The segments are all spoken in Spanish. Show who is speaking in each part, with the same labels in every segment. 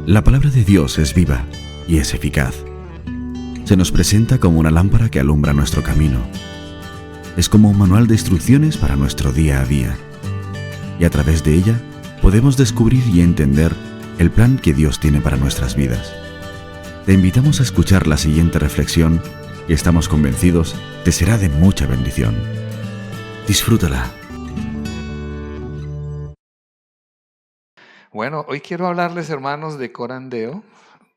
Speaker 1: La palabra de Dios es viva y es eficaz. Se nos presenta como una lámpara que alumbra nuestro camino. Es como un manual de instrucciones para nuestro día a día. Y a través de ella podemos descubrir y entender el plan que Dios tiene para nuestras vidas. Te invitamos a escuchar la siguiente reflexión y estamos convencidos te será de mucha bendición. Disfrútala.
Speaker 2: Bueno, hoy quiero hablarles, hermanos, de corandeo.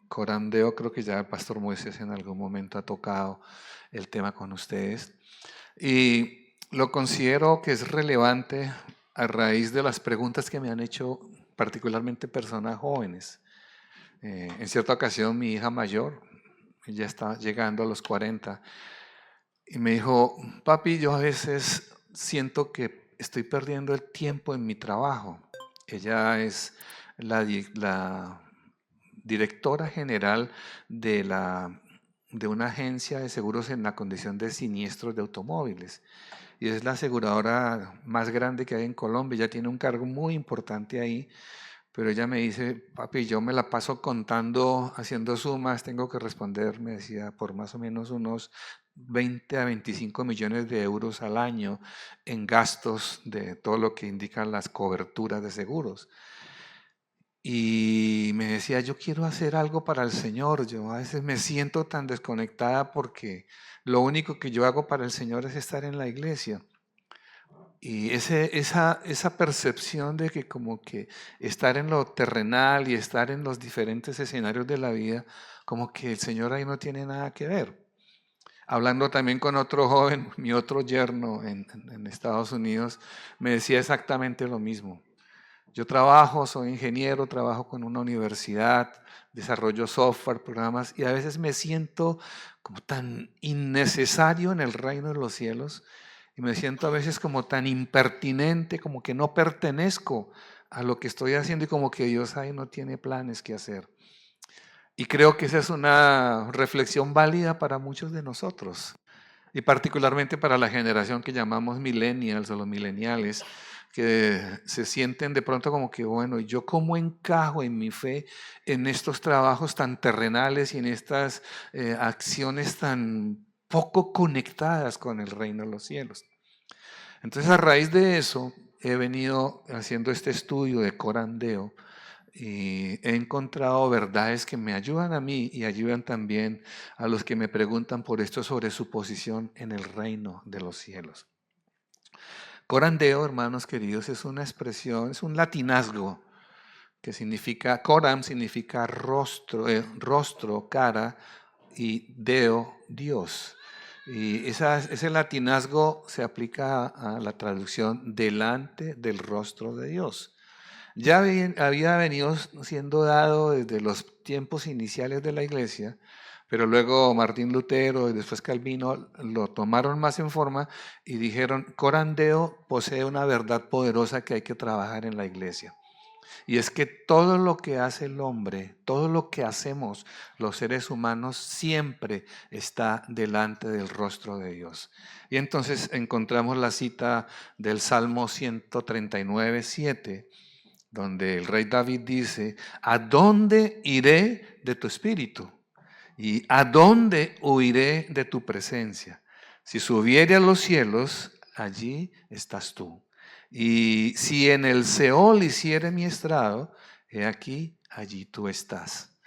Speaker 2: Corandeo, creo que ya el pastor Moisés en algún momento ha tocado el tema con ustedes. Y lo considero que es relevante a raíz de las preguntas que me han hecho particularmente personas jóvenes. En cierta ocasión mi hija mayor, ella está llegando a los 40, y me dijo: papi, yo a veces siento que estoy perdiendo el tiempo en mi trabajo. Ella es la directora general de una agencia de seguros en la condición de siniestros de automóviles. Y es la aseguradora más grande que hay en Colombia. Ella tiene un cargo muy importante ahí. Pero ella me dice: papi, yo me la paso contando, haciendo sumas, tengo que responder, me decía, por más o menos unos 20 a 25 millones de euros al año en gastos de todo lo que indican las coberturas de seguros. Y me decía: yo quiero hacer algo para el Señor. Yo a veces me siento tan desconectada porque lo único que yo hago para el Señor es estar en la iglesia. Y esa percepción de que como que estar en lo terrenal y estar en los diferentes escenarios de la vida, como que el Señor ahí no tiene nada que ver. Hablando también con otro joven, mi otro yerno en Estados Unidos, me decía exactamente lo mismo. Yo trabajo, soy ingeniero, trabajo con una universidad, desarrollo software, programas, y a veces me siento como tan innecesario en el reino de los cielos, y me siento a veces como tan impertinente, como que no pertenezco a lo que estoy haciendo y como que Dios ahí no tiene planes que hacer. Y creo que esa es una reflexión válida para muchos de nosotros. Y particularmente para la generación que llamamos millennials o los millennials, que se sienten de pronto como que, bueno, ¿yo cómo encajo en mi fe en estos trabajos tan terrenales y en estas acciones tan poco conectadas con el reino de los cielos? Entonces, a raíz de eso, he venido haciendo este estudio de corandeo y he encontrado verdades que me ayudan a mí y ayudan también a los que me preguntan por esto sobre su posición en el reino de los cielos. Corandeo, hermanos queridos, es una expresión, es un latinazgo que significa, coram significa rostro, cara, y deo, Dios. Y ese latinazgo se aplica a la traducción delante del rostro de Dios. Ya había venido siendo dado desde los tiempos iniciales de la iglesia, pero luego Martín Lutero y después Calvino lo tomaron más en forma y dijeron: corandeo posee una verdad poderosa que hay que trabajar en la iglesia. Y es que todo lo que hace el hombre, todo lo que hacemos los seres humanos, siempre está delante del rostro de Dios. Y entonces encontramos la cita del Salmo 139:7, donde el rey David dice: ¿a dónde iré de tu espíritu? ¿Y a dónde huiré de tu presencia? Si subiere a los cielos, allí estás tú. Y si en el Seol hiciere mi estrado, he aquí, allí tú estás.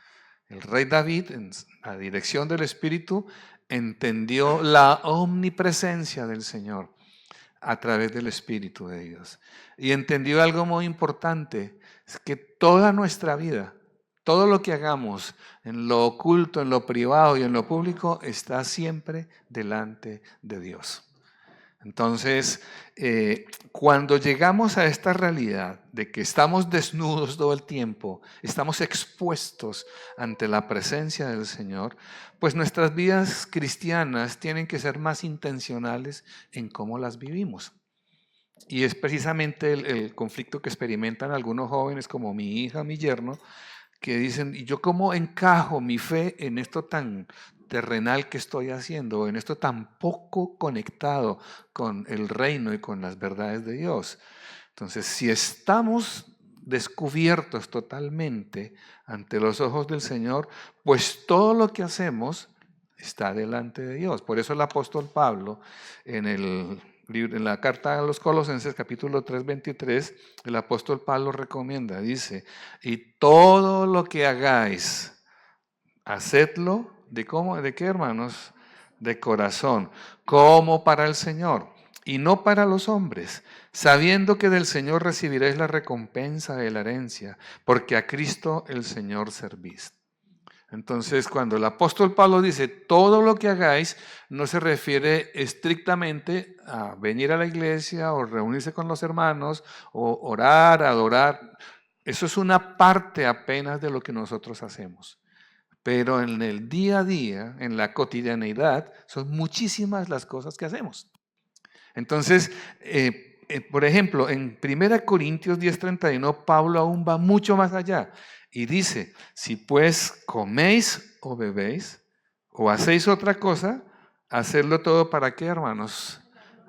Speaker 2: El rey David, en la dirección del Espíritu, entendió la omnipresencia del Señor a través del Espíritu de Dios. Y entendió algo muy importante: es que toda nuestra vida, todo lo que hagamos en lo oculto, en lo privado y en lo público, está siempre delante de Dios. Entonces, cuando llegamos a esta realidad de que estamos desnudos todo el tiempo, estamos expuestos ante la presencia del Señor, pues nuestras vidas cristianas tienen que ser más intencionales en cómo las vivimos. Y es precisamente el conflicto que experimentan algunos jóvenes como mi hija, mi yerno, que dicen: ¿y yo cómo encajo mi fe en esto tan terrenal que estoy haciendo, en esto tan poco conectado con el reino y con las verdades de Dios? Entonces, si estamos descubiertos totalmente ante los ojos del Señor, pues todo lo que hacemos está delante de Dios. Por eso el apóstol Pablo en la carta a los Colosenses capítulo 3, 23, el apóstol Pablo recomienda, dice, y todo lo que hagáis, hacedlo, ¿de cómo? ¿De qué, hermanos? De corazón, como para el Señor y no para los hombres, sabiendo que del Señor recibiréis la recompensa de la herencia, porque a Cristo el Señor servís. Entonces, cuando el apóstol Pablo dice todo lo que hagáis, no se refiere estrictamente a venir a la iglesia o reunirse con los hermanos o orar, adorar. Eso es una parte apenas de lo que nosotros hacemos. Pero en el día a día, en la cotidianeidad, son muchísimas las cosas que hacemos. Entonces, por ejemplo, en 1 Corintios 10:31, Pablo aún va mucho más allá y dice, si pues coméis o bebéis o hacéis otra cosa, hacedlo todo ¿para qué, hermanos?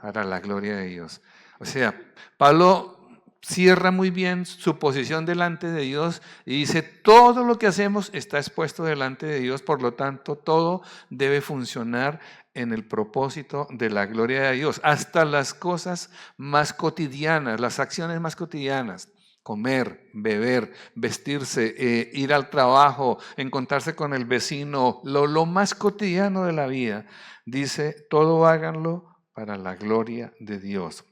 Speaker 2: Para la gloria de Dios. O sea, Pablo cierra muy bien su posición delante de Dios y dice, todo lo que hacemos está expuesto delante de Dios, por lo tanto, todo debe funcionar en el propósito de la gloria de Dios. Hasta las cosas más cotidianas, las acciones más cotidianas, comer, beber, vestirse, ir al trabajo, encontrarse con el vecino, lo más cotidiano de la vida, dice, todo háganlo para la gloria de Dios.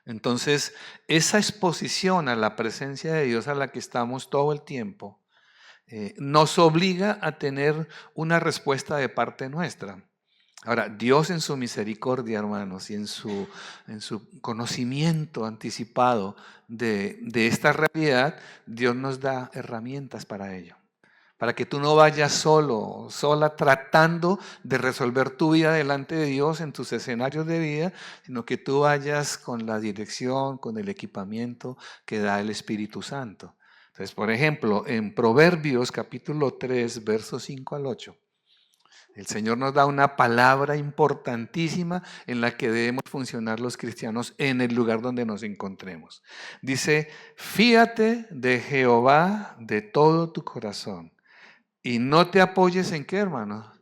Speaker 2: Entonces, esa exposición a la presencia de Dios a la que estamos todo el tiempo, nos obliga a tener una respuesta de parte nuestra. Ahora, Dios en su misericordia, hermanos, y en su conocimiento anticipado de esta realidad, Dios nos da herramientas para ello. Para que tú no vayas solo, sola, tratando de resolver tu vida delante de Dios en tus escenarios de vida, sino que tú vayas con la dirección, con el equipamiento que da el Espíritu Santo. Entonces, por ejemplo, en Proverbios capítulo 3, versos 5 al 8, el Señor nos da una palabra importantísima en la que debemos funcionar los cristianos en el lugar donde nos encontremos. Dice, fíate de Jehová de todo tu corazón y no te apoyes en qué, hermano,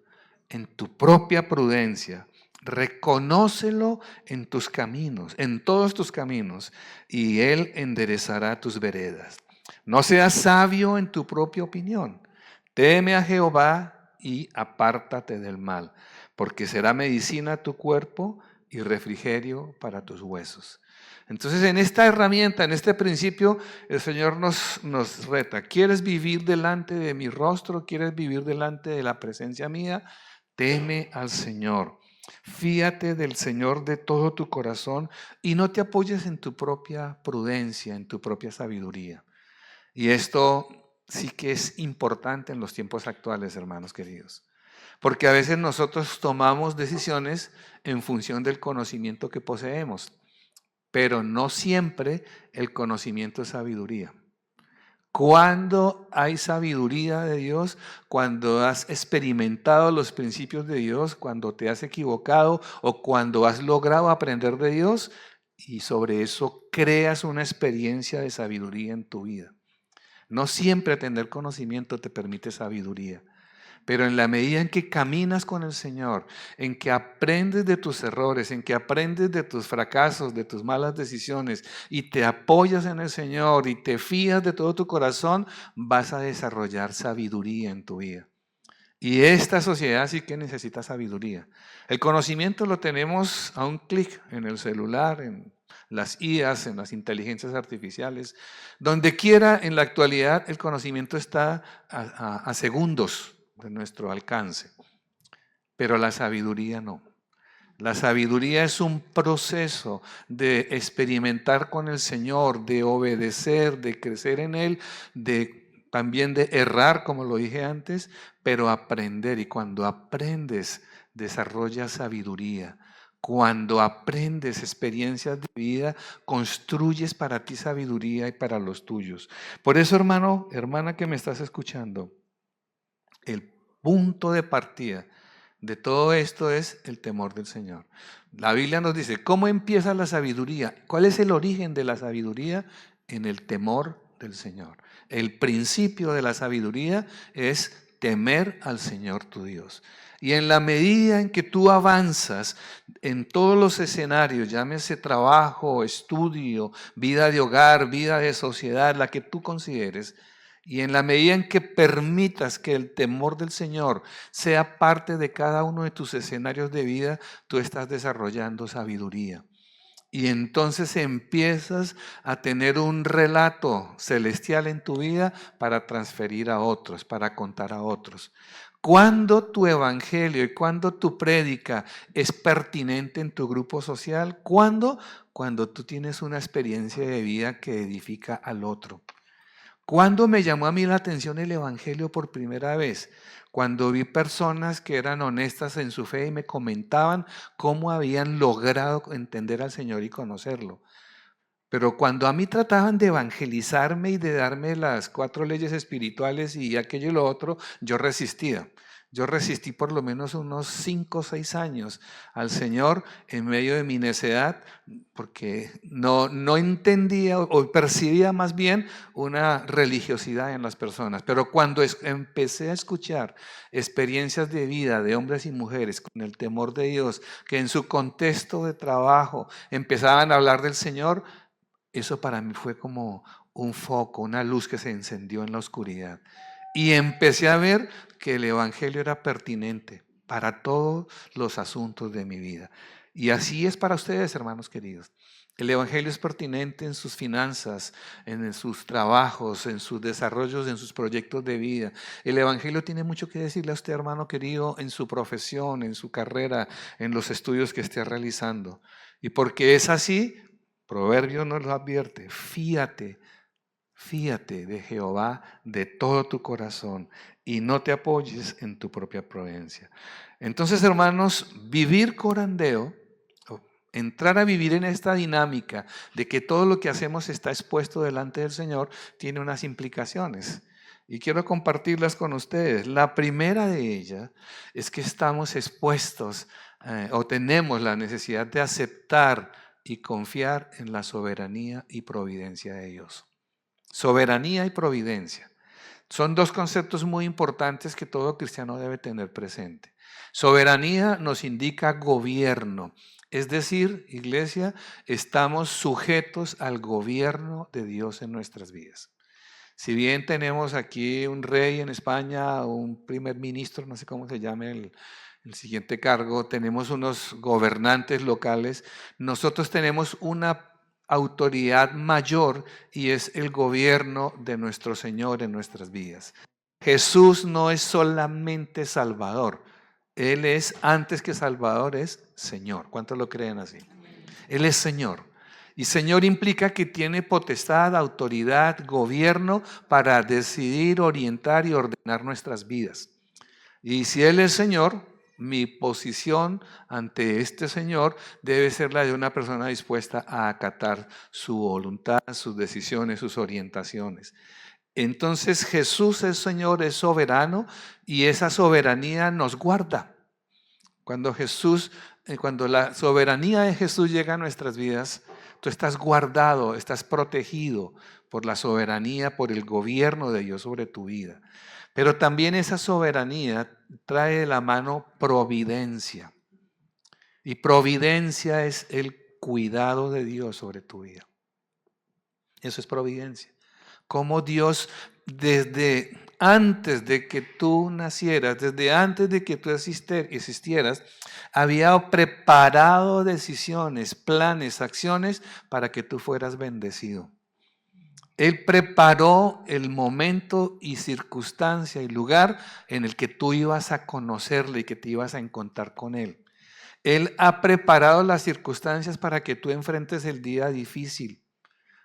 Speaker 2: en tu propia prudencia. Reconócelo en tus caminos, en todos tus caminos, y Él enderezará tus veredas. No seas sabio en tu propia opinión. Teme a Jehová y apártate del mal, porque será medicina a tu cuerpo y refrigerio para tus huesos. Entonces, en esta herramienta, en este principio, el Señor nos reta. ¿Quieres vivir delante de mi rostro? ¿Quieres vivir delante de la presencia mía? Teme al Señor. Fíate del Señor de todo tu corazón y no te apoyes en tu propia prudencia, en tu propia sabiduría. Y esto sí que es importante en los tiempos actuales, hermanos queridos. Porque a veces nosotros tomamos decisiones en función del conocimiento que poseemos. Pero no siempre el conocimiento es sabiduría. Cuando hay sabiduría de Dios, cuando has experimentado los principios de Dios, cuando te has equivocado o cuando has logrado aprender de Dios y sobre eso creas una experiencia de sabiduría en tu vida. No siempre tener conocimiento te permite sabiduría. Pero en la medida en que caminas con el Señor, en que aprendes de tus errores, en que aprendes de tus fracasos, de tus malas decisiones y te apoyas en el Señor y te fías de todo tu corazón, vas a desarrollar sabiduría en tu vida. Y esta sociedad sí que necesita sabiduría. El conocimiento lo tenemos a un clic en el celular, en las IAs, en las inteligencias artificiales. Donde quiera en la actualidad el conocimiento está a segundos de nuestro alcance, pero la sabiduría no. La sabiduría es un proceso de experimentar con el Señor, de obedecer, de crecer en Él, también de errar, como lo dije antes, pero aprender. Y cuando aprendes, desarrollas sabiduría. Cuando aprendes experiencias de vida, construyes para ti sabiduría y para los tuyos. Por eso, hermano, hermana que me estás escuchando, el punto de partida de todo esto es el temor del Señor. La Biblia nos dice, ¿cómo empieza la sabiduría? ¿Cuál es el origen de la sabiduría? en el temor del Señor. El principio de la sabiduría es temer al Señor tu Dios. Y en la medida en que tú avanzas en todos los escenarios, llámese trabajo, estudio, vida de hogar, vida de sociedad, la que tú consideres, y en la medida en que permitas que el temor del Señor sea parte de cada uno de tus escenarios de vida, tú estás desarrollando sabiduría. Y entonces empiezas a tener un relato celestial en tu vida para transferir a otros, para contar a otros. Cuando tu evangelio y cuando tu prédica es pertinente en tu grupo social, ¿cuándo? Cuando tú tienes una experiencia de vida que edifica al otro. ¿Cuándo me llamó a mí la atención el evangelio por primera vez? Cuando vi personas que eran honestas en su fe y me comentaban cómo habían logrado entender al Señor y conocerlo. Pero cuando a mí trataban de evangelizarme y de darme las 4 leyes espirituales y aquello y lo otro, yo resistía. Yo resistí por lo menos unos 5 o 6 años al Señor en medio de mi necedad, porque no entendía o percibía más bien una religiosidad en las personas. Pero cuando empecé a escuchar experiencias de vida de hombres y mujeres con el temor de Dios, que en su contexto de trabajo empezaban a hablar del Señor, eso para mí fue como un foco, una luz que se encendió en la oscuridad. Y empecé a ver que el evangelio era pertinente para todos los asuntos de mi vida. Y así es para ustedes, hermanos queridos. El evangelio es pertinente en sus finanzas, en sus trabajos, en sus desarrollos, en sus proyectos de vida. El evangelio tiene mucho que decirle a usted, hermano querido, en su profesión, en su carrera, en los estudios que esté realizando. Y porque es así, Proverbios nos lo advierte: fíate de Jehová de todo tu corazón y no te apoyes en tu propia prudencia. Entonces, hermanos, vivir corandeo, entrar a vivir en esta dinámica de que todo lo que hacemos está expuesto delante del Señor, tiene unas implicaciones. Y quiero compartirlas con ustedes. La primera de ellas es que estamos expuestos o tenemos la necesidad de aceptar y confiar en la soberanía y providencia de Dios. Soberanía y providencia. Son 2 conceptos muy importantes que todo cristiano debe tener presente. Soberanía nos indica gobierno. Es decir, iglesia, estamos sujetos al gobierno de Dios en nuestras vidas. Si bien tenemos aquí un rey en España, o un primer ministro, no sé cómo se llame el siguiente cargo, tenemos unos gobernantes locales, nosotros tenemos una autoridad mayor y es el gobierno de nuestro Señor en nuestras vidas. Jesús no es solamente Salvador, Él es, antes que Salvador, es Señor. ¿Cuántos lo creen así? Él es Señor. Y Señor implica que tiene potestad, autoridad, gobierno para decidir, orientar y ordenar nuestras vidas. Y si Él es Señor, mi posición ante este Señor debe ser la de una persona dispuesta a acatar su voluntad, sus decisiones, sus orientaciones. Entonces Jesús es Señor, es soberano y esa soberanía nos guarda. Cuando la soberanía de Jesús llega a nuestras vidas, tú estás guardado, estás protegido por la soberanía, por el gobierno de Dios sobre tu vida. Pero también esa soberanía trae de la mano providencia. Y providencia es el cuidado de Dios sobre tu vida. Eso es providencia. Como Dios, desde antes de que tú nacieras, desde antes de que tú existieras, había preparado decisiones, planes, acciones para que tú fueras bendecido. Él preparó el momento y circunstancia y lugar en el que tú ibas a conocerle y que te ibas a encontrar con Él. Él ha preparado las circunstancias para que tú enfrentes el día difícil.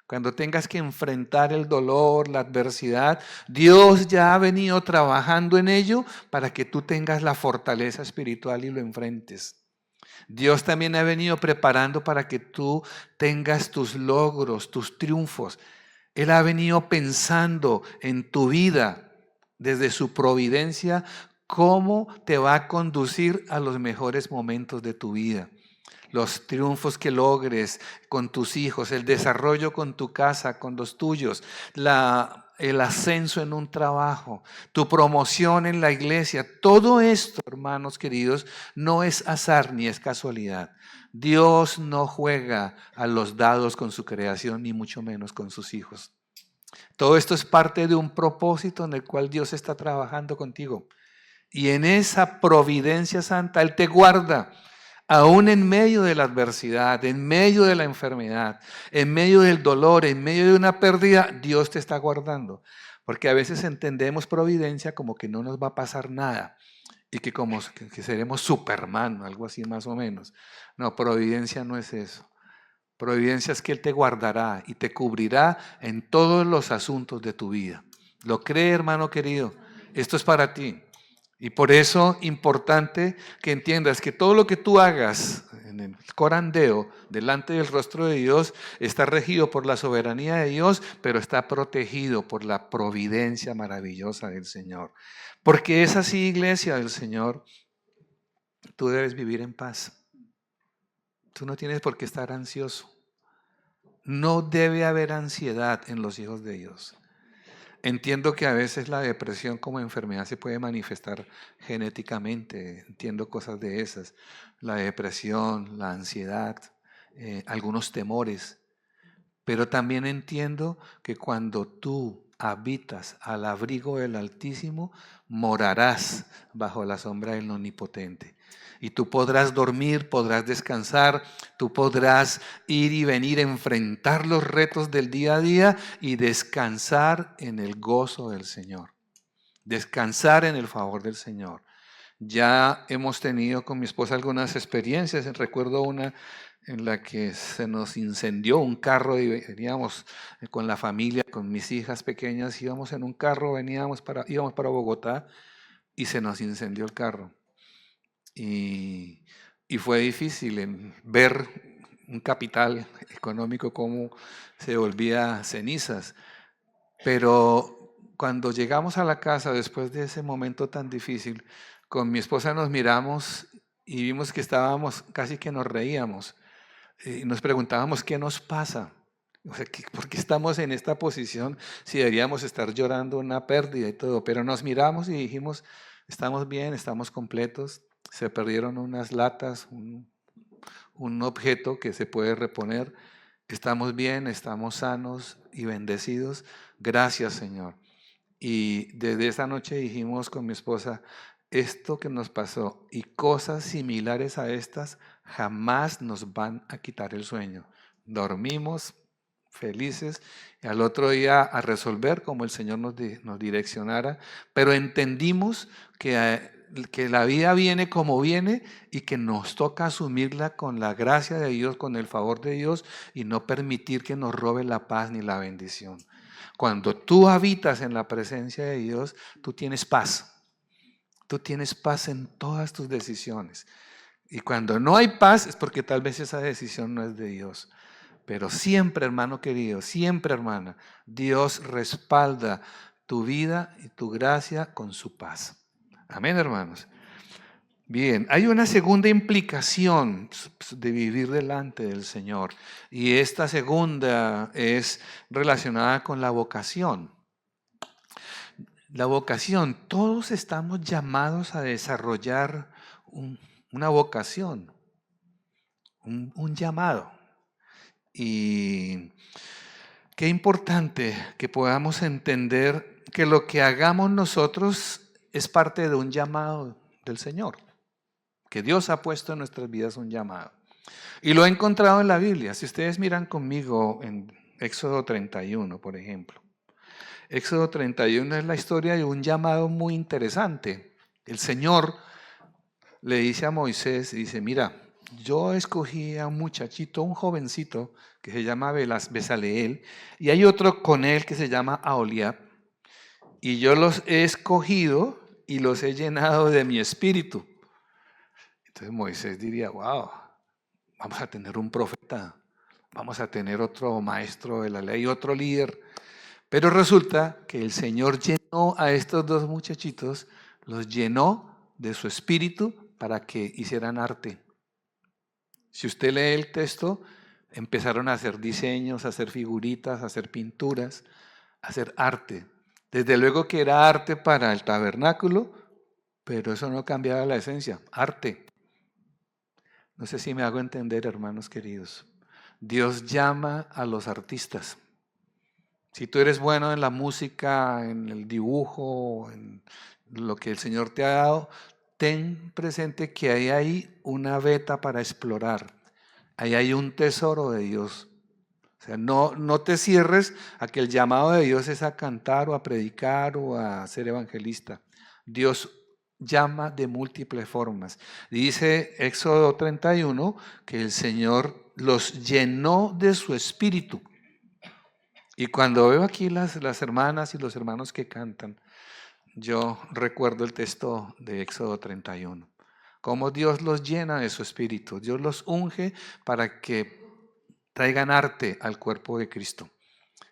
Speaker 2: Cuando tengas que enfrentar el dolor, la adversidad, Dios ya ha venido trabajando en ello para que tú tengas la fortaleza espiritual y lo enfrentes. Dios también ha venido preparando para que tú tengas tus logros, tus triunfos. Él ha venido pensando en tu vida desde su providencia, cómo te va a conducir a los mejores momentos de tu vida. los triunfos que logres con tus hijos, el desarrollo con tu casa, con los tuyos, el ascenso en un trabajo, tu promoción en la iglesia. Todo esto, hermanos queridos, no es azar ni es casualidad. Dios no juega a los dados con su creación, ni mucho menos con sus hijos. Todo esto es parte de un propósito en el cual Dios está trabajando contigo. Y en esa providencia santa Él te guarda, aún en medio de la adversidad, en medio de la enfermedad, en medio del dolor, en medio de una pérdida, Dios te está guardando. Porque a veces entendemos providencia como que no nos va a pasar nada y que seremos Superman, algo así más o menos. No, providencia no es eso. Providencia es que Él te guardará y te cubrirá en todos los asuntos de tu vida. ¿Lo cree, hermano querido? Esto es para ti. Y por eso importante que entiendas que todo lo que tú hagas en el corandeo delante del rostro de Dios está regido por la soberanía de Dios, pero está protegido por la providencia maravillosa del Señor. Porque es así, iglesia del Señor, tú debes vivir en paz. Tú no tienes por qué estar ansioso. No debe haber ansiedad en los hijos de Dios. Entiendo que a veces la depresión como enfermedad se puede manifestar genéticamente, entiendo cosas de esas, la depresión, la ansiedad, algunos temores, pero también entiendo que cuando tú habitas al abrigo del Altísimo, morarás bajo la sombra del Omnipotente. Y tú podrás dormir, podrás descansar, tú podrás ir y venir, enfrentar los retos del día a día y descansar en el gozo del Señor. Descansar en el favor del Señor. Ya hemos tenido con mi esposa algunas experiencias. Recuerdo una en la que se nos incendió un carro y veníamos con la familia, con mis hijas pequeñas, íbamos en un carro, íbamos para Bogotá y se nos incendió el carro. Y fue difícil en ver un capital económico como se volvía cenizas. Pero cuando llegamos a la casa después de ese momento tan difícil, con mi esposa nos miramos y vimos que estábamos, casi que nos reíamos. Y nos preguntábamos qué nos pasa. O sea, ¿por qué estamos en esta posición si deberíamos estar llorando una pérdida y todo? Pero nos miramos y dijimos, estamos bien, estamos completos. Se perdieron unas latas, un objeto que se puede reponer. Estamos bien, estamos sanos y bendecidos. Gracias, Señor. Y desde esa noche dijimos con mi esposa, esto que nos pasó y cosas similares a estas jamás nos van a quitar el sueño. Dormimos felices y al otro día a resolver como el Señor nos direccionara, pero entendimos que la vida viene como viene y que nos toca asumirla con la gracia de Dios, con el favor de Dios y no permitir que nos robe la paz ni la bendición. Cuando tú habitas en la presencia de Dios, tú tienes paz. Tú tienes paz en todas tus decisiones. Y cuando no hay paz es porque tal vez esa decisión no es de Dios. Pero siempre, hermano querido, siempre, hermana, Dios respalda tu vida y tu gracia con su paz. Amén, hermanos. Bien, hay una segunda implicación de vivir delante del Señor. Y esta segunda es relacionada con la vocación. La vocación, todos estamos llamados a desarrollar una vocación, un llamado. Y qué importante que podamos entender que lo que hagamos nosotros es parte de un llamado del Señor, que Dios ha puesto en nuestras vidas un llamado. Y lo he encontrado en la Biblia. Si ustedes miran conmigo en Éxodo 31, por ejemplo. Éxodo 31 es la historia de un llamado muy interesante. El Señor le dice a Moisés, dice, mira, yo escogí a un muchachito, un jovencito que se llama Bezaleel, y hay otro con él que se llama Aholiab, y yo los he escogido y los he llenado de mi espíritu. Entonces Moisés diría, wow, vamos a tener un profeta, vamos a tener otro maestro de la ley, otro líder. Pero resulta que el Señor llenó a estos dos muchachitos, los llenó de su espíritu para que hicieran arte. Si usted lee el texto, empezaron a hacer diseños, a hacer figuritas, a hacer pinturas, a hacer arte. Desde luego que era arte para el tabernáculo, pero eso no cambiaba la esencia, arte. No sé si me hago entender, hermanos queridos. Dios llama a los artistas. Si tú eres bueno en la música, en el dibujo, en lo que el Señor te ha dado, ten presente que hay ahí una veta para explorar. Ahí hay un tesoro de Dios. O sea, no te cierres a que el llamado de Dios es a cantar o a predicar o a ser evangelista. Dios llama de múltiples formas. Dice Éxodo 31 que el Señor los llenó de su espíritu. Y cuando veo aquí las hermanas y los hermanos que cantan, yo recuerdo el texto de Éxodo 31. Cómo Dios los llena de su espíritu. Dios los unge para que traigan arte al cuerpo de Cristo.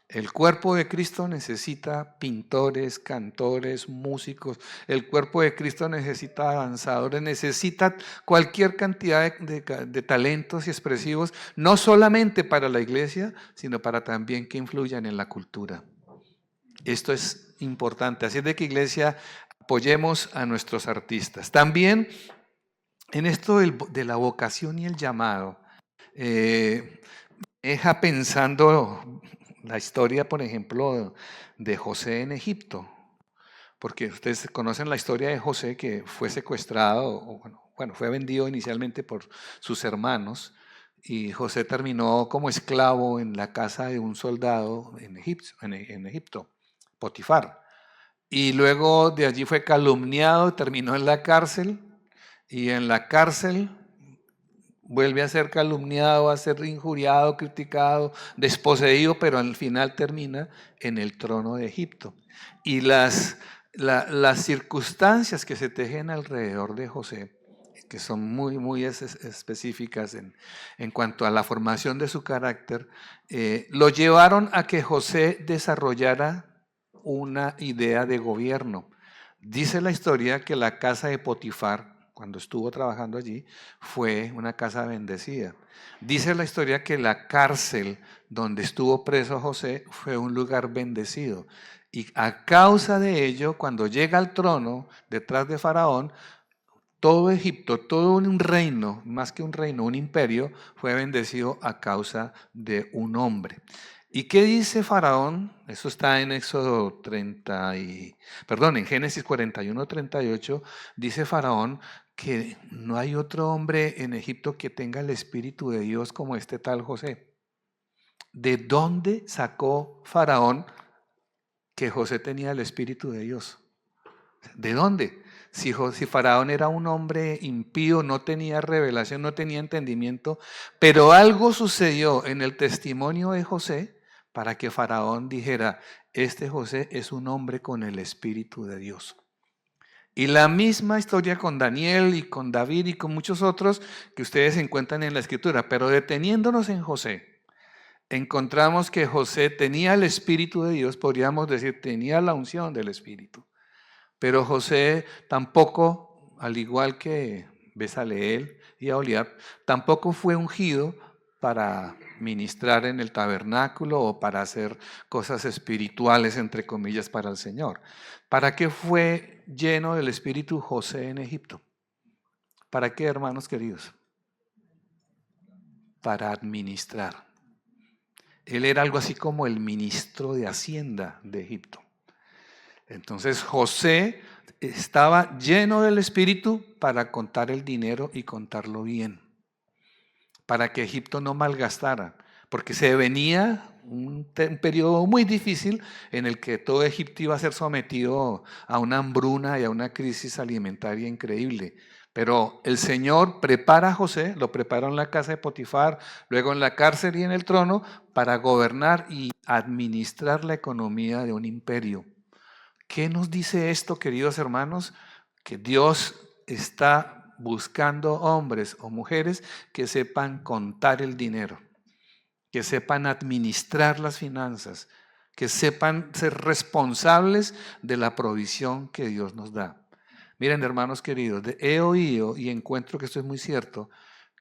Speaker 2: El cuerpo de Cristo necesita pintores, cantores, músicos. El cuerpo de Cristo necesita danzadores, necesita cualquier cantidad de talentos y expresivos, no solamente para la iglesia, sino para también que influyan en la cultura. Esto es importante. Así es de que, iglesia, apoyemos a nuestros artistas. También en esto de la vocación y el llamado, deja pensando la historia, por ejemplo, de José en Egipto, porque ustedes conocen la historia de José, que fue secuestrado, o bueno, fue vendido inicialmente por sus hermanos, y José terminó como esclavo en la casa de un soldado en Egipto, Potifar, y luego de allí fue calumniado, terminó en la cárcel, y en la cárcel vuelve a ser calumniado, a ser injuriado, criticado, desposeído, pero al final termina en el trono de Egipto. Y las circunstancias que se tejen alrededor de José, que son muy específicas en cuanto a la formación de su carácter, lo llevaron a que José desarrollara una idea de gobierno. Dice la historia que la casa de Potifar, cuando estuvo trabajando allí, fue una casa bendecida. Dice la historia que la cárcel donde estuvo preso José fue un lugar bendecido. Y a causa de ello, cuando llega al trono, detrás de Faraón, todo Egipto, todo un reino, más que un reino, un imperio, fue bendecido a causa de un hombre. ¿Y qué dice Faraón? Eso está en en Génesis 41, 38, dice Faraón que no hay otro hombre en Egipto que tenga el Espíritu de Dios como este tal José. ¿De dónde sacó Faraón que José tenía el Espíritu de Dios? ¿De dónde? Si Faraón era un hombre impío, no tenía revelación, no tenía entendimiento, pero algo sucedió en el testimonio de José para que Faraón dijera, este José es un hombre con el Espíritu de Dios. Y la misma historia con Daniel y con David y con muchos otros que ustedes encuentran en la Escritura, pero deteniéndonos en José, encontramos que José tenía el Espíritu de Dios, podríamos decir, tenía la unción del Espíritu. Pero José tampoco, al igual que Bezaleel y Aholiab, tampoco fue ungido para ministrar en el tabernáculo o para hacer cosas espirituales, entre comillas, para el Señor. ¿Para qué fue lleno del Espíritu José en Egipto? ¿Para qué, hermanos queridos? Para administrar. Él era algo así como el ministro de Hacienda de Egipto. Entonces José estaba lleno del Espíritu para contar el dinero y contarlo bien, para que Egipto no malgastara, porque se venía un periodo muy difícil en el que todo Egipto iba a ser sometido a una hambruna y a una crisis alimentaria increíble. Pero el Señor prepara a José, lo preparó en la casa de Potifar, luego en la cárcel y en el trono, para gobernar y administrar la economía de un imperio. ¿Qué nos dice esto, queridos hermanos? Que Dios está buscando hombres o mujeres que sepan contar el dinero, que sepan administrar las finanzas, que sepan ser responsables de la provisión que Dios nos da. Miren, hermanos queridos, he oído y encuentro que esto es muy cierto,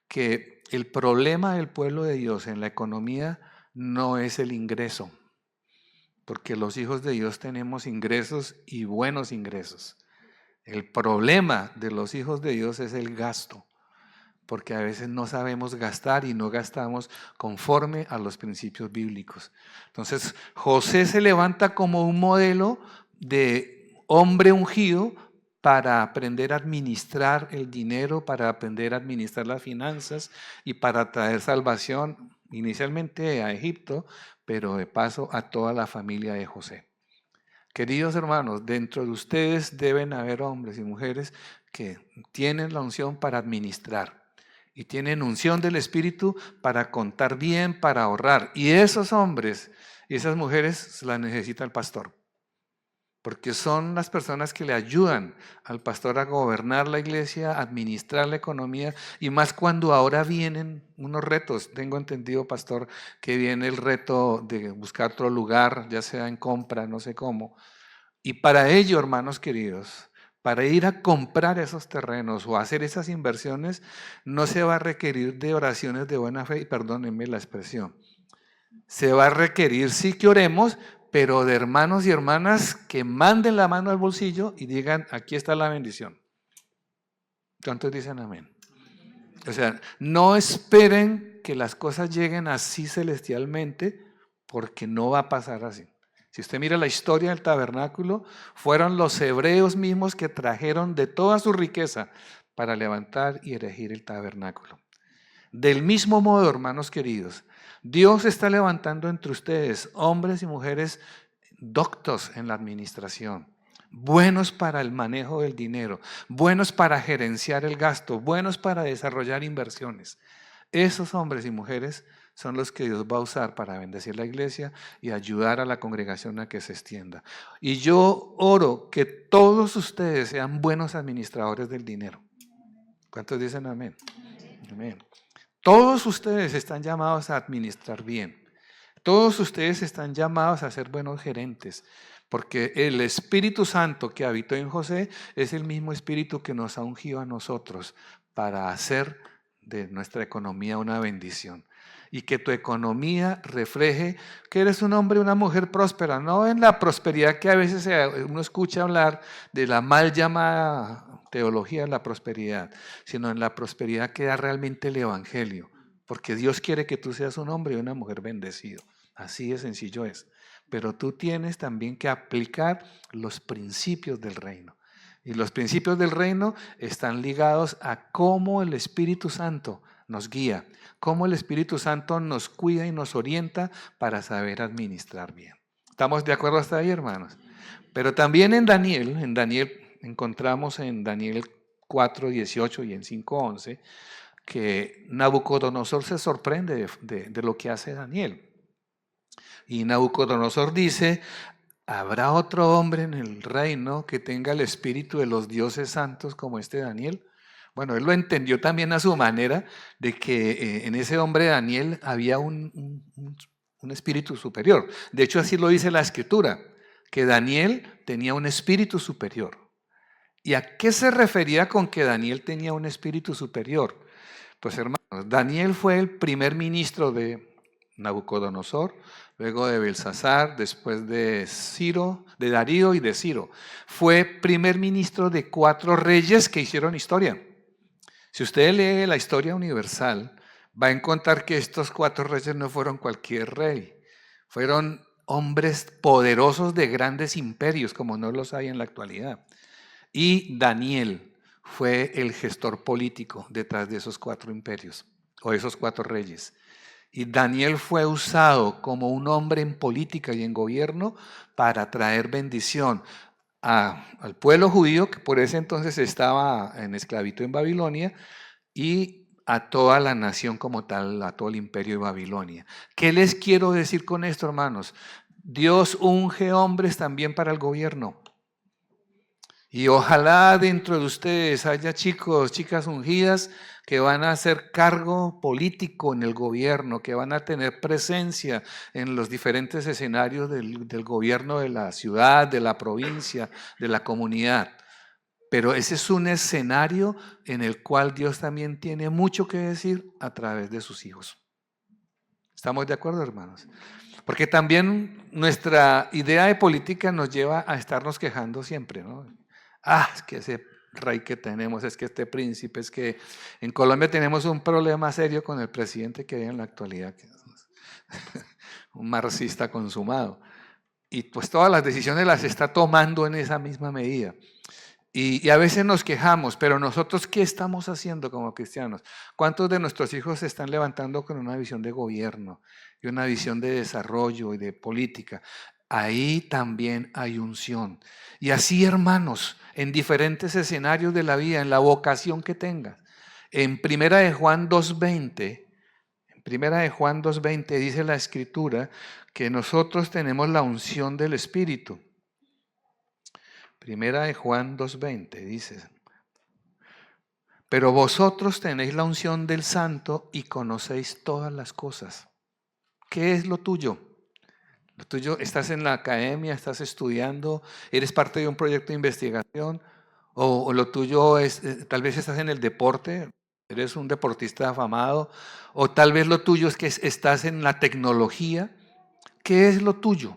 Speaker 2: que el problema del pueblo de Dios en la economía no es el ingreso, porque los hijos de Dios tenemos ingresos y buenos ingresos. El problema de los hijos de Dios es el gasto, porque a veces no sabemos gastar y no gastamos conforme a los principios bíblicos. Entonces, José se levanta como un modelo de hombre ungido para aprender a administrar el dinero, para aprender a administrar las finanzas y para traer salvación inicialmente a Egipto, pero de paso a toda la familia de José. Queridos hermanos, dentro de ustedes deben haber hombres y mujeres que tienen la unción para administrar y tienen unción del Espíritu para contar bien, para ahorrar. Y esos hombres y esas mujeres se las necesita el pastor, porque son las personas que le ayudan al pastor a gobernar la iglesia, a administrar la economía, y más cuando ahora vienen unos retos. Tengo entendido, pastor, que viene el reto de buscar otro lugar, ya sea en compra, no sé cómo. Y para ello, hermanos queridos, para ir a comprar esos terrenos o hacer esas inversiones, no se va a requerir de oraciones de buena fe, y perdónenme la expresión. Se va a requerir, sí que oremos, pero de hermanos y hermanas que manden la mano al bolsillo y digan, aquí está la bendición. ¿Cuántos dicen amén? O sea, no esperen que las cosas lleguen así celestialmente, porque no va a pasar así. Si usted mira la historia del tabernáculo, fueron los hebreos mismos que trajeron de toda su riqueza para levantar y erigir el tabernáculo. Del mismo modo, hermanos queridos, Dios está levantando entre ustedes hombres y mujeres doctos en la administración, buenos para el manejo del dinero, buenos para gerenciar el gasto, buenos para desarrollar inversiones. Esos hombres y mujeres son los que Dios va a usar para bendecir la iglesia y ayudar a la congregación a que se extienda. Y yo oro que todos ustedes sean buenos administradores del dinero. ¿Cuántos dicen amén? Amén. Todos ustedes están llamados a administrar bien. Todos ustedes están llamados a ser buenos gerentes, porque el Espíritu Santo que habitó en José es el mismo Espíritu que nos ha ungido a nosotros para hacer de nuestra economía una bendición. Y que tu economía refleje que eres un hombre y una mujer próspera, no en la prosperidad que a veces uno escucha hablar de la mal llamada teología de la prosperidad, sino en la prosperidad que da realmente el Evangelio, porque Dios quiere que tú seas un hombre y una mujer bendecido. Así de sencillo es. Pero tú tienes también que aplicar los principios del reino. Y los principios del reino están ligados a cómo el Espíritu Santo nos guía, cómo el Espíritu Santo nos cuida y nos orienta para saber administrar bien. ¿Estamos de acuerdo hasta ahí, hermanos? Pero también en Daniel encontramos en Daniel 4:18 y en 5:11 que Nabucodonosor se sorprende de lo que hace Daniel. Y Nabucodonosor dice, ¿habrá otro hombre en el reino que tenga el espíritu de los dioses santos como este Daniel? Bueno, él lo entendió también a su manera, de que en ese hombre Daniel había un espíritu superior. De hecho, así lo dice la Escritura, que Daniel tenía un espíritu superior. ¿Y a qué se refería con que Daniel tenía un espíritu superior? Pues hermanos, Daniel fue el primer ministro de Nabucodonosor, luego de Belsasar, después de Ciro, de Darío y de Ciro. Fue primer ministro de 4 reyes que hicieron historia. Si usted lee la historia universal, va a encontrar que estos 4 reyes no fueron cualquier rey. Fueron hombres poderosos de grandes imperios, como no los hay en la actualidad. Y Daniel fue el gestor político detrás de esos 4 imperios, o esos 4 reyes. Y Daniel fue usado como un hombre en política y en gobierno para traer bendición al pueblo judío, que por ese entonces estaba en esclavitud en Babilonia, y a toda la nación como tal, a todo el imperio de Babilonia. ¿Qué les quiero decir con esto, hermanos? Dios unge hombres también para el gobierno. Y ojalá dentro de ustedes haya chicos, chicas ungidas que van a hacer cargo político en el gobierno, que van a tener presencia en los diferentes escenarios del gobierno de la ciudad, de la provincia, de la comunidad. Pero ese es un escenario en el cual Dios también tiene mucho que decir a través de sus hijos. ¿Estamos de acuerdo, hermanos? Porque también nuestra idea de política nos lleva a estarnos quejando siempre, ¿no? Es que ese rey que tenemos, es que este príncipe, es que en Colombia tenemos un problema serio con el presidente que hay en la actualidad, que es un marxista consumado. Y pues todas las decisiones las está tomando en esa misma medida. Y a veces nos quejamos, pero nosotros, ¿qué estamos haciendo como cristianos? ¿Cuántos de nuestros hijos se están levantando con una visión de gobierno y una visión de desarrollo y de política? Ahí también hay unción. Y así, hermanos, en diferentes escenarios de la vida, en la vocación que tengas. En Primera de Juan 2:20, dice la Escritura que nosotros tenemos la unción del Espíritu. Primera de Juan 2:20 dice: pero vosotros tenéis la unción del Santo y conocéis todas las cosas. ¿Qué es lo tuyo? Lo tuyo, estás en la academia, estás estudiando, eres parte de un proyecto de investigación, o lo tuyo es, tal vez estás en el deporte, eres un deportista afamado, o tal vez lo tuyo es que estás en la tecnología. ¿Qué es lo tuyo?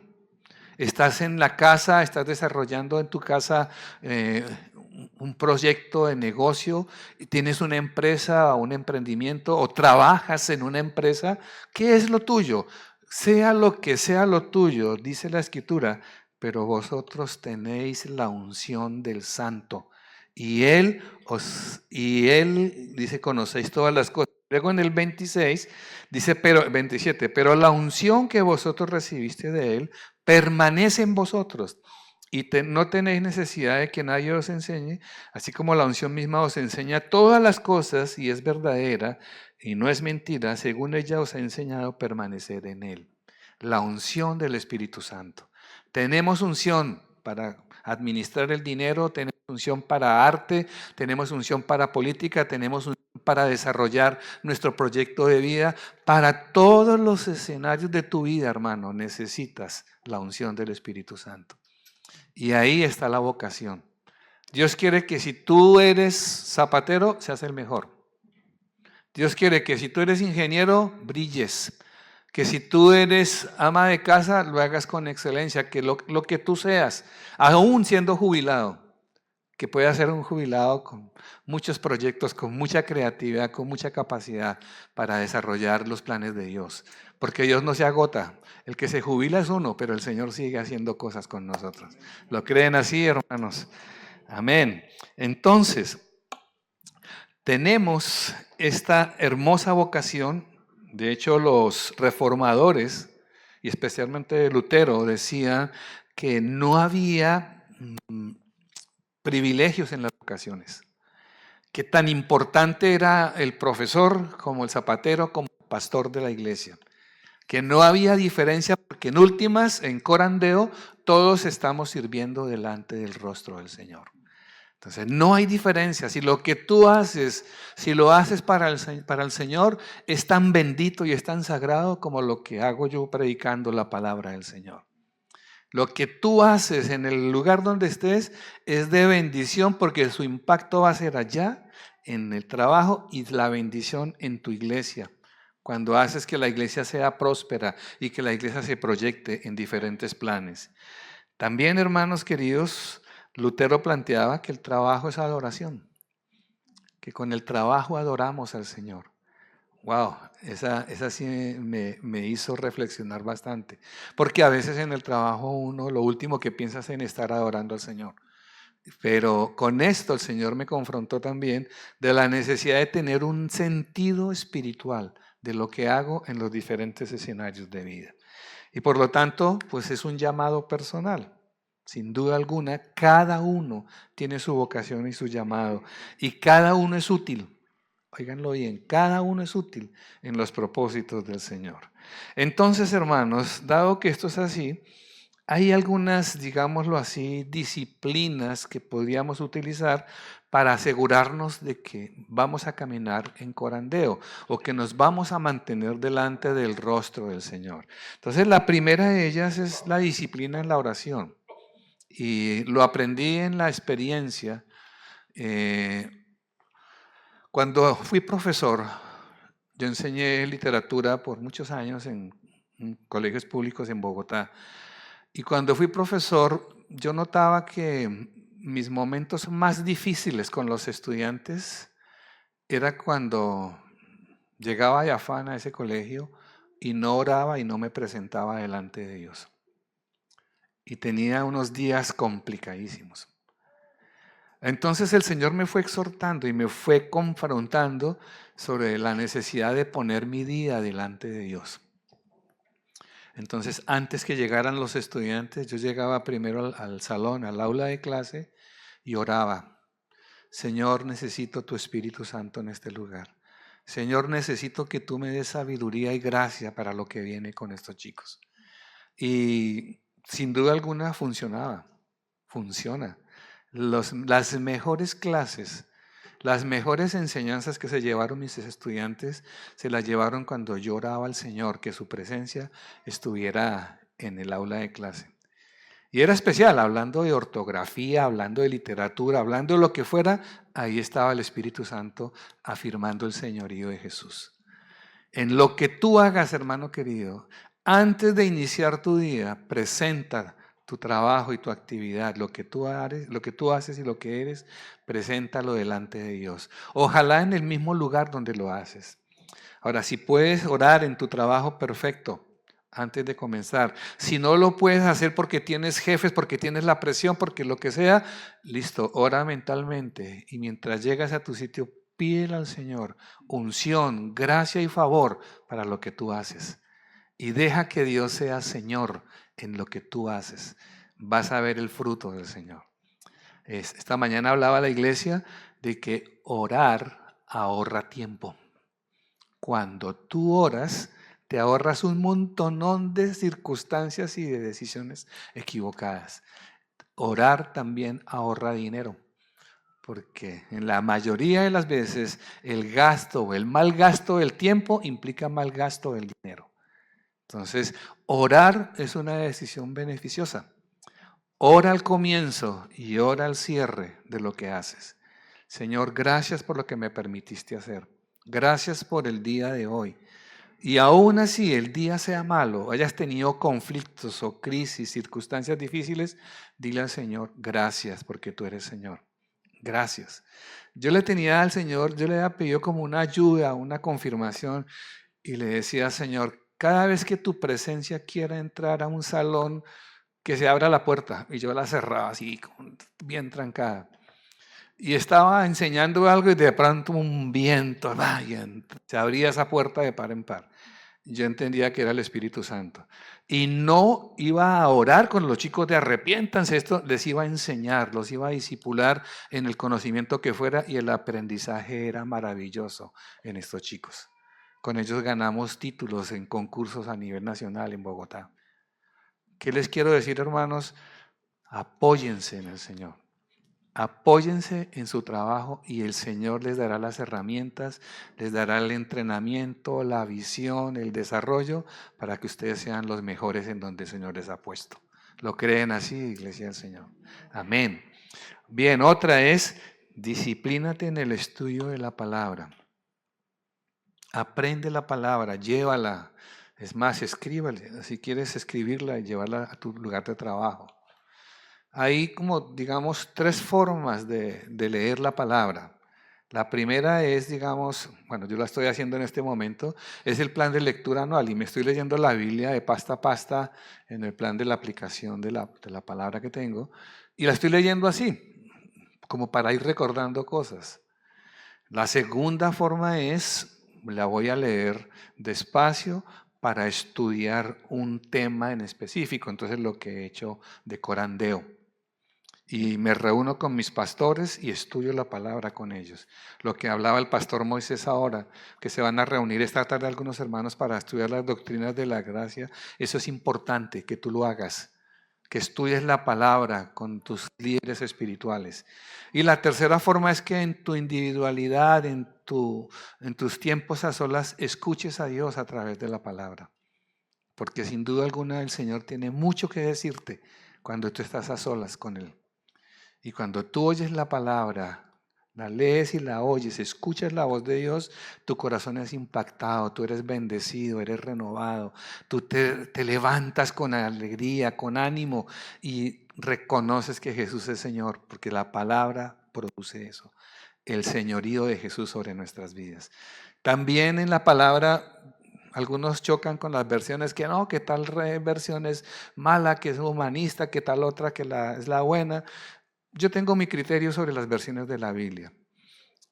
Speaker 2: Estás en la casa, estás desarrollando en tu casa un proyecto de negocio, tienes una empresa o un emprendimiento, o trabajas en una empresa. ¿Qué es lo tuyo? Sea lo que sea lo tuyo, dice la Escritura, pero vosotros tenéis la unción del Santo. Y él dice, conocéis todas las cosas. Luego en el 26 dice, 27, pero la unción que vosotros recibiste de él permanece en vosotros y no tenéis necesidad de que nadie os enseñe, así como la unción misma os enseña todas las cosas y es verdadera y no es mentira, según ella os ha enseñado, permanecer en él. La unción del Espíritu Santo. Tenemos unción para administrar el dinero, tenemos unción para arte, tenemos unción para política, tenemos unción para desarrollar nuestro proyecto de vida. Para todos los escenarios de tu vida, hermano, necesitas la unción del Espíritu Santo. Y ahí está la vocación. Dios quiere que si tú eres zapatero, seas el mejor. Dios quiere que si tú eres ingeniero, brilles. Que si tú eres ama de casa, lo hagas con excelencia. Que lo que tú seas, aún siendo jubilado, que puedas ser un jubilado con muchos proyectos, con mucha creatividad, con mucha capacidad para desarrollar los planes de Dios. Porque Dios no se agota. El que se jubila es uno, pero el Señor sigue haciendo cosas con nosotros. ¿Lo creen así, hermanos? Amén. Entonces, tenemos esta hermosa vocación. De hecho, los reformadores, y especialmente Lutero, decía que no había privilegios en las vocaciones. Que tan importante era el profesor como el zapatero, como el pastor de la iglesia. Que no había diferencia porque en últimas, en corandeo, todos estamos sirviendo delante del rostro del Señor. Entonces, no hay diferencia. Si lo que tú haces, si lo haces para el Señor, es tan bendito y es tan sagrado como lo que hago yo predicando la palabra del Señor. Lo que tú haces en el lugar donde estés es de bendición porque su impacto va a ser allá, en el trabajo, y la bendición en tu iglesia. Cuando haces que la iglesia sea próspera y que la iglesia se proyecte en diferentes planes. También, hermanos queridos, Lutero planteaba que el trabajo es adoración, que con el trabajo adoramos al Señor. Wow, esa sí me hizo reflexionar bastante, porque a veces en el trabajo uno lo último que piensa es en estar adorando al Señor. Pero con esto el Señor me confrontó también de la necesidad de tener un sentido espiritual de lo que hago en los diferentes escenarios de vida. Y por lo tanto, pues es un llamado personal. Sin duda alguna, cada uno tiene su vocación y su llamado. Y cada uno es útil. Óiganlo bien, cada uno es útil en los propósitos del Señor. Entonces, hermanos, dado que esto es así, hay algunas, digámoslo así, disciplinas que podríamos utilizar para asegurarnos de que vamos a caminar en corandeo o que nos vamos a mantener delante del rostro del Señor. Entonces, la primera de ellas es la disciplina en la oración. Y lo aprendí en la experiencia Eh, Cuando fui profesor, yo enseñé literatura por muchos años en colegios públicos en Bogotá. Y cuando fui profesor, yo notaba que mis momentos más difíciles con los estudiantes era cuando llegaba de afán a ese colegio y no oraba y no me presentaba delante de Dios. Y tenía unos días complicadísimos. Entonces el Señor me fue exhortando y me fue confrontando sobre la necesidad de poner mi día delante de Dios. Entonces, antes que llegaran los estudiantes, yo llegaba primero al salón, al aula de clase y oraba. Señor, necesito tu Espíritu Santo en este lugar. Señor, necesito que tú me des sabiduría y gracia para lo que viene con estos chicos. Y sin duda alguna funcionaba, funciona. Las mejores clases, las mejores enseñanzas que se llevaron mis estudiantes, se las llevaron cuando yo oraba al Señor, que su presencia estuviera en el aula de clase. Y era especial, hablando de ortografía, hablando de literatura, hablando de lo que fuera, ahí estaba el Espíritu Santo afirmando el señorío de Jesús. En lo que tú hagas, hermano querido, antes de iniciar tu día, presenta tu trabajo y tu actividad, lo que tú haces y lo que eres, preséntalo delante de Dios. Ojalá en el mismo lugar donde lo haces. Ahora, si puedes orar en tu trabajo, perfecto, antes de comenzar. Si no lo puedes hacer porque tienes jefes, porque tienes la presión, porque lo que sea, listo, ora mentalmente. Y mientras llegas a tu sitio, pídele al Señor unción, gracia y favor para lo que tú haces. Y deja que Dios sea Señor en lo que tú haces. Vas a ver el fruto del Señor. Esta mañana hablaba la iglesia de que orar ahorra tiempo. Cuando tú oras, te ahorras un montonón de circunstancias y de decisiones equivocadas. Orar también ahorra dinero, porque en la mayoría de las veces el gasto o el mal gasto del tiempo implica mal gasto del dinero. Entonces, orar es una decisión beneficiosa. Ora al comienzo y ora al cierre de lo que haces. Señor, gracias por lo que me permitiste hacer. Gracias por el día de hoy. Y aún así el día sea malo, hayas tenido conflictos o crisis, circunstancias difíciles, dile al Señor, gracias porque tú eres Señor. Gracias. Yo le tenía al Señor, yo le había pedido como una ayuda, una confirmación y le decía, Señor, cada vez que tu presencia quiera entrar a un salón, que se abra la puerta. Y yo la cerraba así, bien trancada. Y estaba enseñando algo y de pronto un viento, se abría esa puerta de par en par. Yo entendía que era el Espíritu Santo. Y no iba a orar con los chicos de arrepiéntanse, esto les iba a enseñar, los iba a disipular en el conocimiento que fuera y el aprendizaje era maravilloso en estos chicos. Con ellos ganamos títulos en concursos a nivel nacional en Bogotá. ¿Qué les quiero decir, hermanos? Apóyense en el Señor. Apóyense en su trabajo y el Señor les dará las herramientas, les dará el entrenamiento, la visión, el desarrollo para que ustedes sean los mejores en donde el Señor les ha puesto. ¿Lo creen así, iglesia del Señor? Amén. Bien, otra es, disciplínate en el estudio de la palabra. Aprende la palabra, llévala. Es más, escríbala. Si quieres escribirla y llevarla a tu lugar de trabajo. Hay como, digamos, tres formas de leer la palabra. La primera es, digamos, bueno, yo la estoy haciendo en este momento, es el plan de lectura anual y me estoy leyendo la Biblia de pasta a pasta en el plan de la aplicación de la palabra que tengo y la estoy leyendo así, como para ir recordando cosas. La segunda forma es, la voy a leer despacio para estudiar un tema en específico, entonces lo que he hecho de corandeo. Y me reúno con mis pastores y estudio la palabra con ellos. Lo que hablaba el pastor Moisés ahora, que se van a reunir esta tarde algunos hermanos para estudiar las doctrinas de la gracia, eso es importante que tú lo hagas, que estudies la palabra con tus líderes espirituales. Y la tercera forma es que en tu individualidad, en tus tiempos a solas, escuches a Dios a través de la palabra. Porque sin duda alguna el Señor tiene mucho que decirte cuando tú estás a solas con Él. Y cuando tú oyes la palabra la lees y la oyes, escuchas la voz de Dios, tu corazón es impactado, tú eres bendecido, eres renovado, tú te levantas con alegría, con ánimo y reconoces que Jesús es Señor, porque la palabra produce eso, el señorío de Jesús sobre nuestras vidas. También en la palabra, algunos chocan con las versiones que no, que tal versión es mala, que es humanista, que tal otra que es la buena. Yo tengo mi criterio sobre las versiones de la Biblia.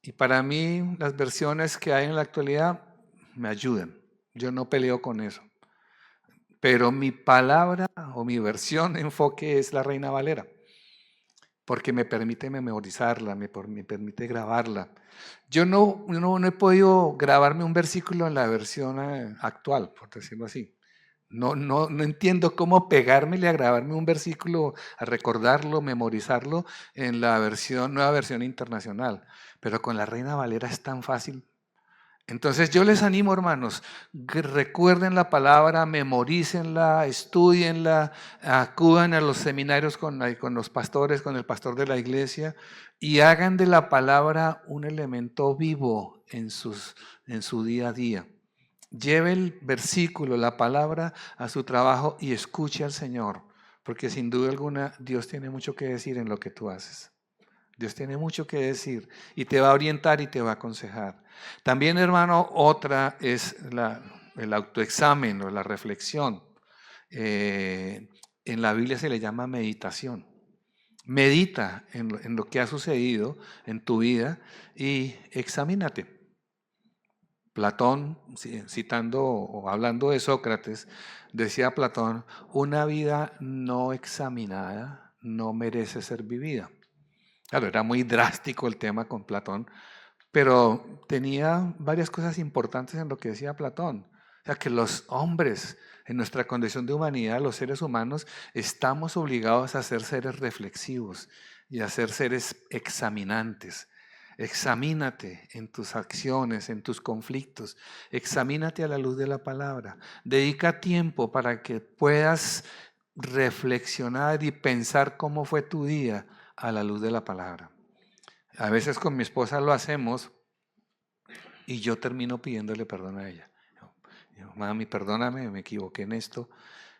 Speaker 2: Y para mí las versiones que hay en la actualidad me ayudan. Yo no peleo con eso. Pero mi palabra o mi versión de enfoque es la Reina Valera, porque me permite memorizarla, me permite grabarla. Yo no he podido grabarme un versículo en la versión actual, por decirlo así. No entiendo cómo pegármele a grabarme un versículo, a recordarlo, memorizarlo en la nueva versión internacional. Pero con la Reina Valera es tan fácil. Entonces yo les animo, hermanos, que recuerden la palabra, memorícenla, estudienla, acudan a los seminarios con los pastores, con el pastor de la iglesia y hagan de la palabra un elemento vivo en su día a día. Lleve el versículo, la palabra a su trabajo y escuche al Señor, porque sin duda alguna Dios tiene mucho que decir en lo que tú haces. Dios tiene mucho que decir y te va a orientar y te va a aconsejar. También, hermano, otra es el autoexamen o la reflexión. En la Biblia se le llama meditación. Medita en lo que ha sucedido en tu vida y examínate. Platón, citando o hablando de Sócrates, decía Platón, una vida no examinada no merece ser vivida. Claro, era muy drástico el tema con Platón, pero tenía varias cosas importantes en lo que decía Platón. O sea, que los hombres, en nuestra condición de humanidad, los seres humanos, estamos obligados a ser seres reflexivos y a ser seres examinantes. Examínate en tus acciones, en tus conflictos. Examínate a la luz de la palabra. Dedica tiempo para que puedas reflexionar y pensar cómo fue tu día a la luz de la palabra. A veces con mi esposa lo hacemos y yo termino pidiéndole perdón a ella. Mami, perdóname, me equivoqué en esto.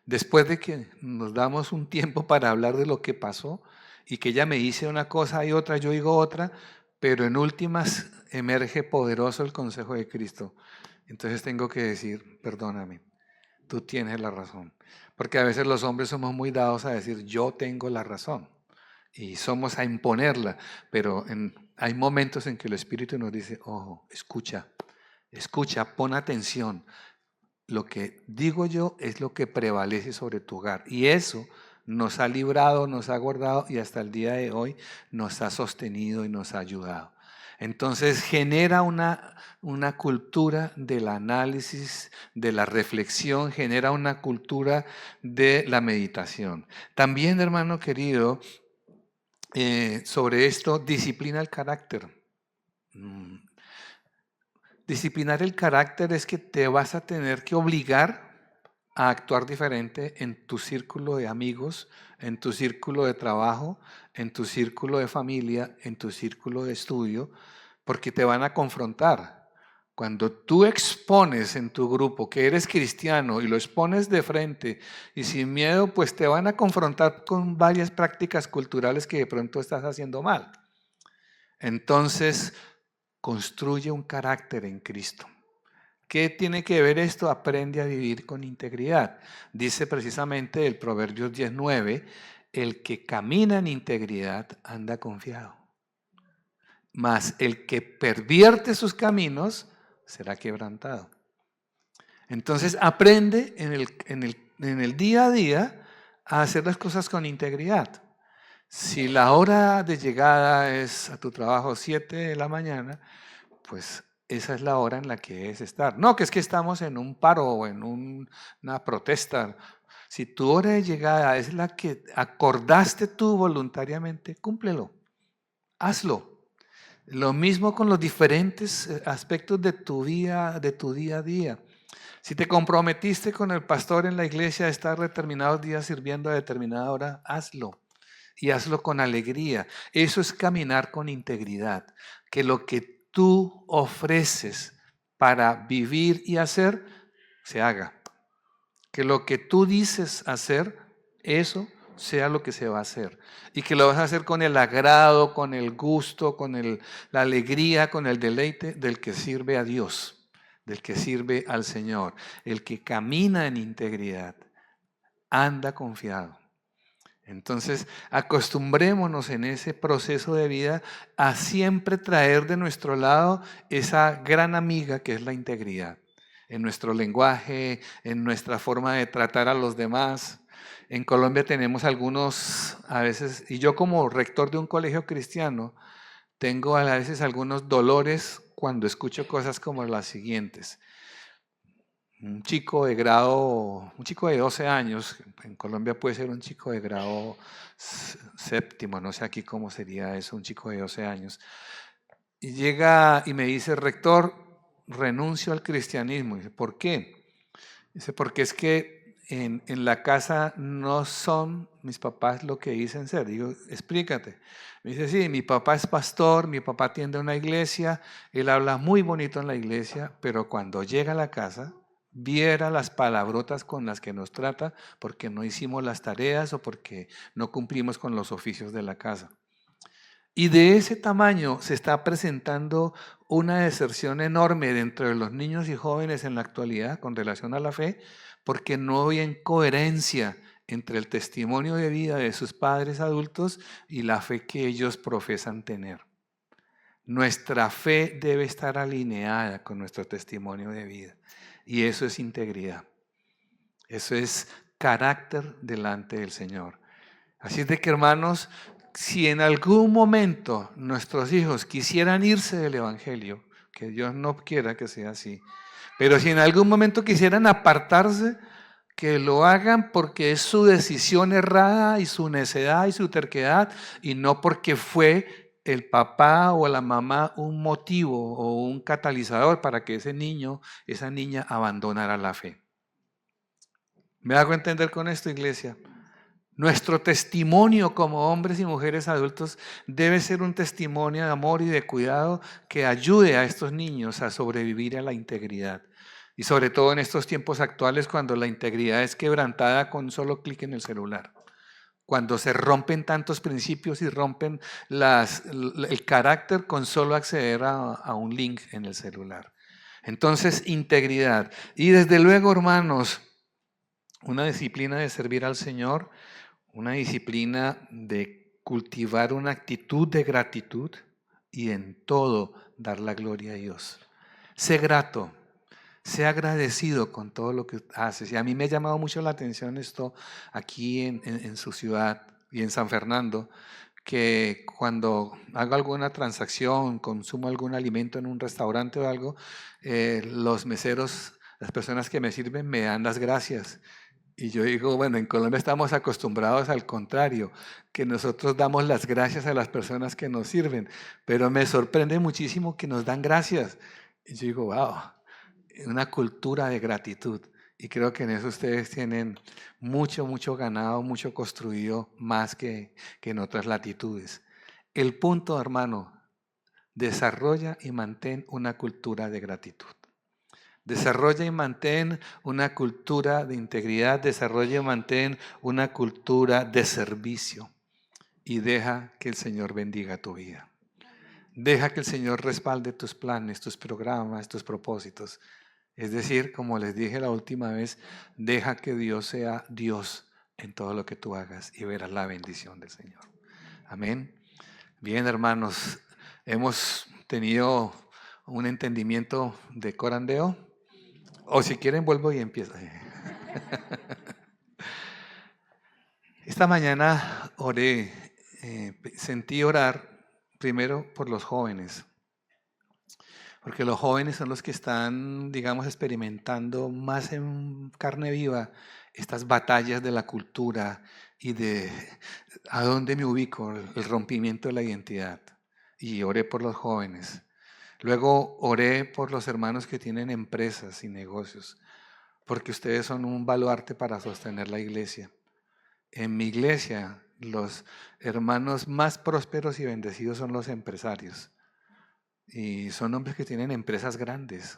Speaker 2: Después de que nos damos un tiempo para hablar de lo que pasó y que ella me dice una cosa y otra, yo digo otra, pero en últimas emerge poderoso el consejo de Cristo. Entonces tengo que decir, perdóname, tú tienes la razón. Porque a veces los hombres somos muy dados a decir, yo tengo la razón. Y somos a imponerla, pero hay momentos en que el Espíritu nos dice, ojo, escucha, pon atención. Lo que digo yo es lo que prevalece sobre tu hogar. Y eso nos ha librado, nos ha guardado y hasta el día de hoy nos ha sostenido y nos ha ayudado. Entonces genera una cultura del análisis, de la reflexión, genera una cultura de la meditación. También, hermano querido, sobre esto, disciplina el carácter. Disciplinar el carácter es que te vas a tener que obligar a actuar diferente en tu círculo de amigos, en tu círculo de trabajo, en tu círculo de familia, en tu círculo de estudio, porque te van a confrontar. Cuando tú expones en tu grupo que eres cristiano y lo expones de frente y sin miedo, pues te van a confrontar con varias prácticas culturales que de pronto estás haciendo mal. Entonces, construye un carácter en Cristo. ¿Qué tiene que ver esto? Aprende a vivir con integridad. Dice precisamente el Proverbios 10:9, el que camina en integridad anda confiado. Mas el que pervierte sus caminos será quebrantado. Entonces aprende en el día a día a hacer las cosas con integridad. Si la hora de llegada es a tu trabajo 7 de la mañana, pues esa es la hora en la que debes estar. No, que es que estamos en un paro o en una protesta. Si tu hora de llegada es la que acordaste tú voluntariamente, cúmplelo, hazlo. Lo mismo con los diferentes aspectos de tu día a día. Si te comprometiste con el pastor en la iglesia a estar determinados días sirviendo a determinada hora, hazlo. y hazlo con alegría. Eso es caminar con integridad. Que lo que tú ofreces para vivir y hacer, se haga. Que lo que tú dices hacer, eso sea lo que se va a hacer. Y que lo vas a hacer con el agrado, con el gusto, con la alegría, con el deleite del que sirve a Dios, del que sirve al Señor. El que camina en integridad, anda confiado. Entonces, acostumbrémonos en ese proceso de vida a siempre traer de nuestro lado esa gran amiga que es la integridad. En nuestro lenguaje, en nuestra forma de tratar a los demás. En Colombia tenemos algunos, a veces, y yo como rector de un colegio cristiano, tengo a veces algunos dolores cuando escucho cosas como las siguientes. Un chico de 12 años, en Colombia puede ser un chico de grado séptimo, no sé aquí cómo sería eso, un chico de 12 años, y llega y me dice, rector, renuncio al cristianismo. Y dice, ¿por qué? Dice, porque es que en la casa no son mis papás lo que dicen ser. Digo, explícate. Me dice, sí, mi papá es pastor, mi papá atiende una iglesia, él habla muy bonito en la iglesia, pero cuando llega a la casa, viera las palabrotas con las que nos trata porque no hicimos las tareas o porque no cumplimos con los oficios de la casa. Y de ese tamaño se está presentando una deserción enorme dentro de los niños y jóvenes en la actualidad con relación a la fe, porque no hay coherencia entre el testimonio de vida de sus padres adultos y la fe que ellos profesan tener. Nuestra fe debe estar alineada con nuestro testimonio de vida. Y eso es integridad. Eso es carácter delante del Señor. Así es de que, hermanos, si en algún momento nuestros hijos quisieran irse del Evangelio, que Dios no quiera que sea así, pero si en algún momento quisieran apartarse, que lo hagan porque es su decisión errada y su necedad y su terquedad, y no porque fue el papá o la mamá un motivo o un catalizador para que ese niño, esa niña abandonara la fe. ¿Me hago entender con esto, iglesia? Nuestro testimonio como hombres y mujeres adultos debe ser un testimonio de amor y de cuidado que ayude a estos niños a sobrevivir a la integridad. Y sobre todo en estos tiempos actuales cuando la integridad es quebrantada con un solo clic en el celular. Cuando se rompen tantos principios y rompen el carácter con solo acceder a un link en el celular. Entonces, integridad. Y desde luego, hermanos, una disciplina de servir al Señor, una disciplina de cultivar una actitud de gratitud y en todo dar la gloria a Dios. Sé grato, sé agradecido con todo lo que haces. Y a mí me ha llamado mucho la atención esto aquí en su ciudad y en San Fernando, que cuando hago alguna transacción, consumo algún alimento en un restaurante o algo, los meseros, las personas que me sirven me dan las gracias. Y yo digo, bueno, en Colombia estamos acostumbrados al contrario, que nosotros damos las gracias a las personas que nos sirven, pero me sorprende muchísimo que nos dan gracias. Y yo digo, wow, una cultura de gratitud. Y creo que en eso ustedes tienen mucho, mucho ganado, mucho construido, más que en otras latitudes. El punto, hermano, desarrolla y mantén una cultura de gratitud. Desarrolla y mantén una cultura de integridad, desarrolla y mantén una cultura de servicio y deja que el Señor bendiga tu vida. Deja que el Señor respalde tus planes, tus programas, tus propósitos. Es decir, como les dije la última vez, deja que Dios sea Dios en todo lo que tú hagas y verás la bendición del Señor. Amén. Bien, hermanos, hemos tenido un entendimiento de corandeo. O si quieren vuelvo y empiezo. Esta mañana oré, sentí orar primero por los jóvenes, porque los jóvenes son los que están, digamos, experimentando más en carne viva estas batallas de la cultura y de a dónde me ubico, el rompimiento de la identidad. Y oré por los jóvenes. Luego oré por los hermanos que tienen empresas y negocios, porque ustedes son un baluarte para sostener la iglesia. En mi iglesia, los hermanos más prósperos y bendecidos son los empresarios. Y son hombres que tienen empresas grandes,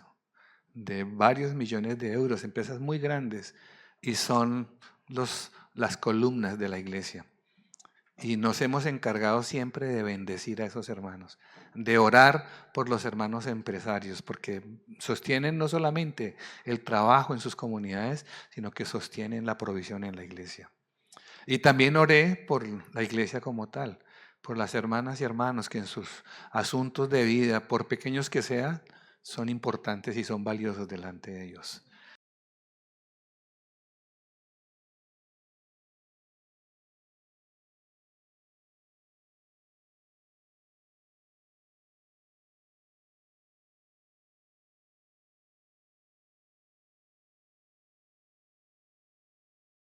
Speaker 2: de varios millones de euros, empresas muy grandes, y son las columnas de la iglesia. Y nos hemos encargado siempre de bendecir a esos hermanos, de orar por los hermanos empresarios, porque sostienen no solamente el trabajo en sus comunidades, sino que sostienen la provisión en la iglesia. Y también oré por la iglesia como tal, por las hermanas y hermanos que en sus asuntos de vida, por pequeños que sean, son importantes y son valiosos delante de Dios.